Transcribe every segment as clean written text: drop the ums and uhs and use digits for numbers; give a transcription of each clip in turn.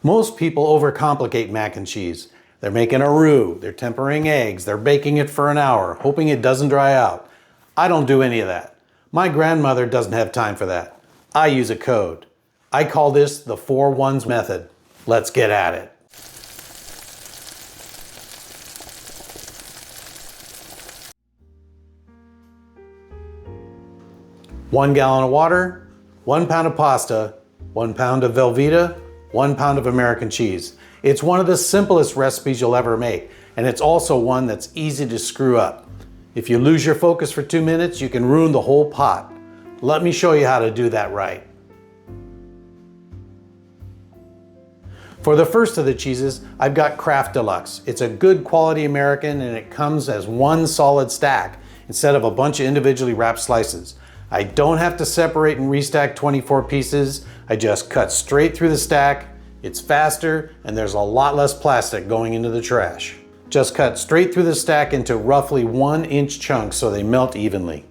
Most people overcomplicate mac and cheese. They're making a roux, they're tempering eggs, they're baking it for an hour, hoping it doesn't dry out. I don't do any of that. My grandmother doesn't have time for that. I use a code. I call this the 4-1s method. Let's get at it. One gallon of water, 1 pound of pasta, 1 pound of Velveeta, 1 pound of American cheese. It's one of the simplest recipes you'll ever make, and it's also one that's easy to screw up. If you lose your focus for 2 minutes, you can ruin the whole pot. Let me show you how to do that right. For the first of the cheeses, I've got Kraft Deluxe. It's a good quality American and it comes as one solid stack instead of a bunch of individually wrapped slices. I don't have to separate and restack 24 pieces. I just cut straight through the stack. It's faster and there's a lot less plastic going into the trash. Just cut straight through the stack into roughly 1-inch chunks so they melt evenly.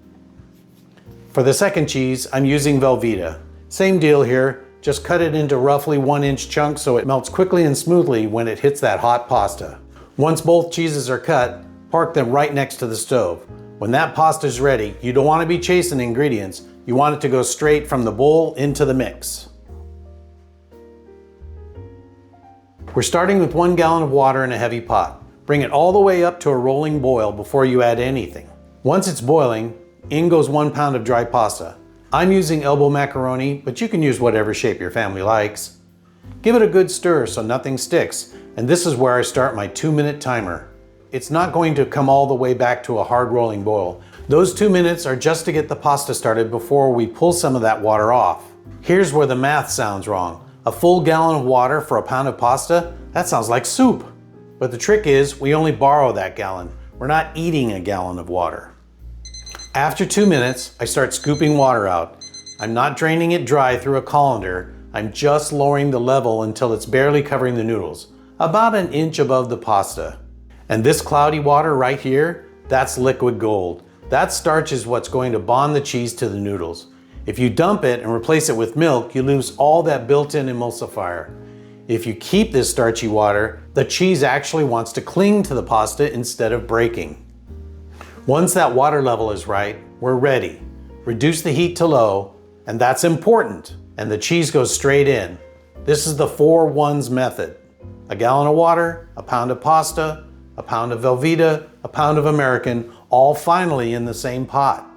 For the second cheese, I'm using Velveeta. Same deal here, just cut it into roughly 1-inch chunks so it melts quickly and smoothly when it hits that hot pasta. Once both cheeses are cut, park them right next to the stove. When that pasta is ready, you don't want to be chasing ingredients. You want it to go straight from the bowl into the mix. We're starting with 1 gallon of water in a heavy pot. Bring it all the way up to a rolling boil before you add anything. Once it's boiling, in goes 1 pound of dry pasta. I'm using elbow macaroni, but you can use whatever shape your family likes. Give it a good stir so nothing sticks, and this is where I start my 2-minute timer. It's not going to come all the way back to a hard rolling boil. Those 2 minutes are just to get the pasta started before we pull some of that water off. Here's where the math sounds wrong. A full gallon of water for a pound of pasta? That sounds like soup. But the trick is, we only borrow that gallon. We're not eating a gallon of water. After 2 minutes, I start scooping water out. I'm not draining it dry through a colander. I'm just lowering the level until it's barely covering the noodles, about 1 inch above the pasta. And this cloudy water right here, that's liquid gold. That starch is what's going to bond the cheese to the noodles. If you dump it and replace it with milk, you lose all that built-in emulsifier. If you keep this starchy water, the cheese actually wants to cling to the pasta instead of breaking. Once that water level is right, we're ready. Reduce the heat to low, and that's important, and the cheese goes straight in. This is the 4-1s method. A gallon of water, a pound of pasta, a pound of Velveeta, a pound of American, all finally in the same pot.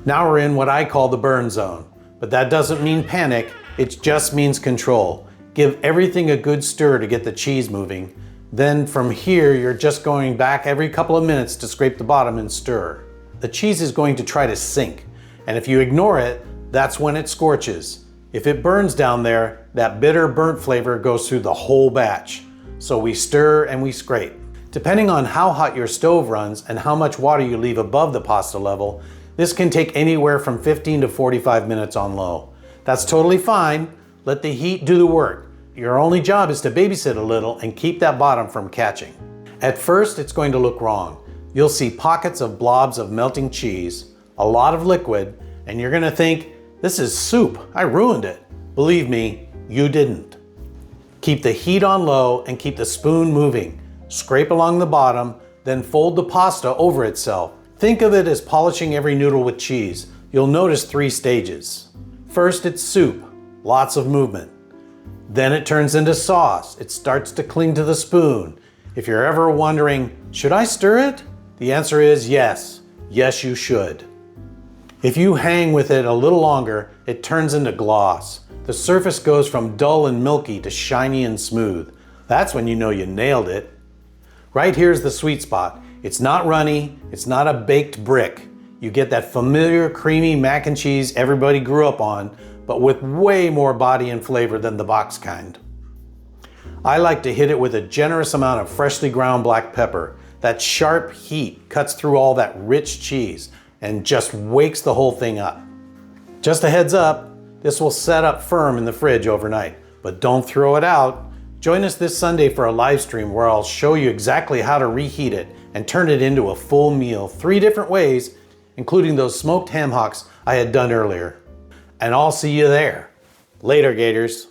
Now we're in what I call the burn zone, but that doesn't mean panic, it just means control. Give everything a good stir to get the cheese moving. Then from here, you're just going back every couple of minutes to scrape the bottom and stir. The cheese is going to try to sink, and if you ignore it, that's when it scorches. If it burns down there, that bitter burnt flavor goes through the whole batch. So we stir and we scrape. Depending on how hot your stove runs and how much water you leave above the pasta level, this can take anywhere from 15 to 45 minutes on low. That's totally fine. Let the heat do the work. Your only job is to babysit a little and keep that bottom from catching. At first, it's going to look wrong. You'll see pockets of blobs of melting cheese, a lot of liquid, and you're gonna think, this is soup, I ruined it. Believe me, you didn't. Keep the heat on low and keep the spoon moving. Scrape along the bottom, then fold the pasta over itself. Think of it as polishing every noodle with cheese. You'll notice 3 stages. First, it's soup, lots of movement. Then it turns into sauce. It starts to cling to the spoon. If you're ever wondering, should I stir it? The answer is yes. Yes, you should. If you hang with it a little longer, it turns into gloss. The surface goes from dull and milky to shiny and smooth. That's when you know you nailed it. Right here's the sweet spot. It's not runny, it's not a baked brick. You get that familiar creamy mac and cheese everybody grew up on, but with way more body and flavor than the box kind. I like to hit it with a generous amount of freshly ground black pepper. That sharp heat cuts through all that rich cheese and just wakes the whole thing up. Just a heads up, this will set up firm in the fridge overnight, but don't throw it out. Join us this Sunday for a live stream where I'll show you exactly how to reheat it and turn it into a full meal 3 different ways, including those smoked ham hocks I had done earlier. And I'll see you there. Later, Gators.